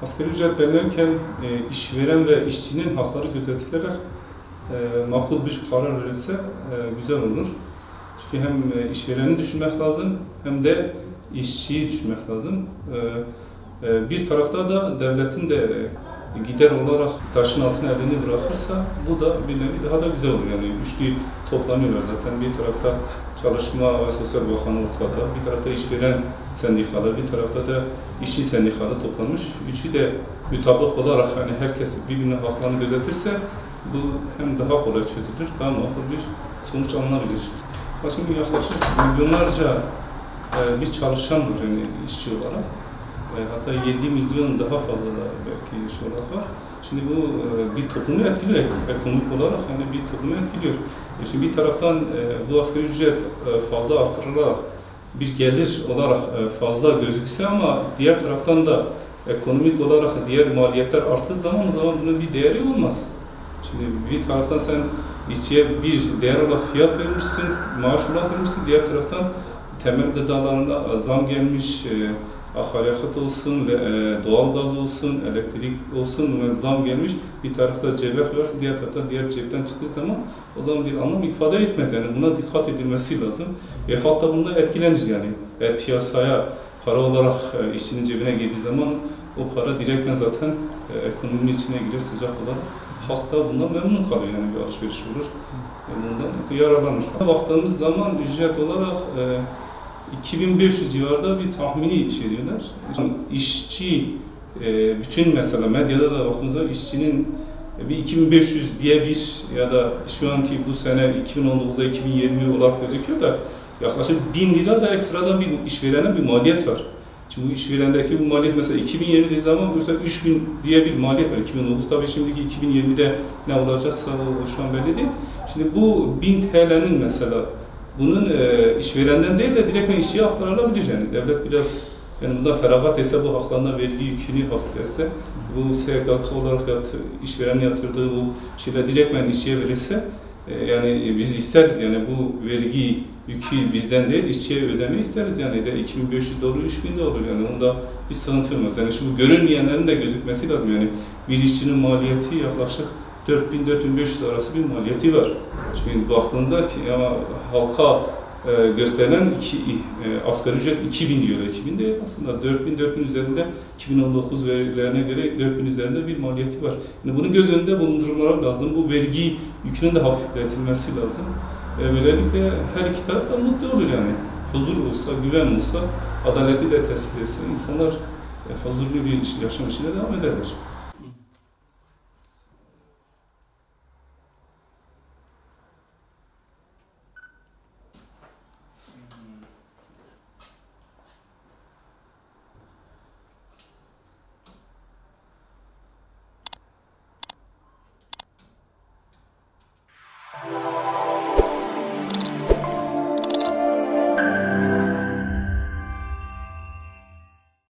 Asgari ücret belirlenirken işveren ve işçinin hakları gözetilerek makul bir karar verilse güzel olur. Çünkü hem işvereni düşünmek lazım hem de işçiyi düşünmek lazım. Bir tarafta da devletin de gider olarak taşın altına elini bırakırsa bu da bir nevi daha da güzel olur. Yani üçlü toplanıyorlar zaten. Bir tarafta Çalışma ve Sosyal Bakanı ortada, bir tarafta işveren sendikaları, bir tarafta da işçi sendikaları toplanmış. Üçü de mutabık olarak hani herkes birbirinin haklarını gözetirse bu hem daha kolay çözülür, daha makul bir sonuç alınabilir. Şimdi yaklaşık milyonlarca bir çalışan var yani işçi olarak. Hatta 7 milyon daha fazla da belki iş olarak var. Şimdi bu bir toplumu etkiliyor ekonomik olarak, yani bir toplumu etkiliyor. Şimdi bir taraftan bu asgari ücret fazla artırılarak bir gelir olarak fazla gözükse ama diğer taraftan da ekonomik olarak diğer maliyetler arttığı zaman o zaman bunun bir değeri olmaz. Şimdi bir taraftan sen işçiye bir değer olarak fiyat vermişsin, maaş olarak vermişsin, diğer taraftan temel gıdalarına zam gelmiş, akaryakıt olsun, doğalgaz olsun, elektrik olsun zam gelmiş. Bir tarafta cebe koyarsın, diğer tarafta diğer cepten çıktığı zaman o zaman bir anlam ifade etmez. Yani buna dikkat edilmesi lazım. Halk da bunda etkilenir yani. Eğer piyasaya para olarak işçinin cebine girdiği zaman o para direktmen zaten ekonominin içine girer sıcak olarak. Halk da bundan memnun kalıyor, yani bir alışveriş olur. Bundan yararlanır. Baktığımız zaman ücret olarak 2500 civarında bir tahmini şey diyorlar. İşçi, bütün mesela medyada da baktığımızda işçinin bir 2500 diye bir ya da şu anki bu sene 2019'da 2020 olarak gözüküyor da yaklaşık 1000 lira da ekstradan bir işverene bir maliyet var. Şimdi bu işverendeki bu maliyet mesela 2020'de zaman mesela 3000 diye bir maliyet var. 2019 tabii şimdiki 2020'de ne olacaksa o şu an belli değil. Şimdi bu 1000 TL'nin mesela bunun işverenden değil de direkt işçiye aktarılabilir yani. Devlet biraz yani bundan feragat etse, bu haklarına vergi yükünü hafifletse, bu SGK olarak işveren yatırdığı bu şeyler direkt işçiye verilse, yani biz isteriz yani bu vergi yükü bizden değil, işçiye ödemeyi isteriz yani. De 2500 de olur, 3000 de olur yani, onda bir sıkıntı olmaz. Yani şu görünmeyenlerin de gözükmesi lazım yani. Bir işçinin maliyeti yaklaşık 4000-4500 arası bir maliyeti var. Şimdi baktığında ki ama halka gösterilen asgari ücret 2000 diyorlar. 2000 değil aslında, 4000 üzerinde 2019 verilerine göre 4000 üzerinde bir maliyeti var. Yani bunu göz önünde bulundurmaları lazım. Bu vergi yükünün de hafifletilmesi lazım. Böylelikle her iki taraf da mutlu olur yani. Huzur olsa, güven olsa, adaleti de tesis etse insanlar huzurlu bir yaşam içinde devam ederler.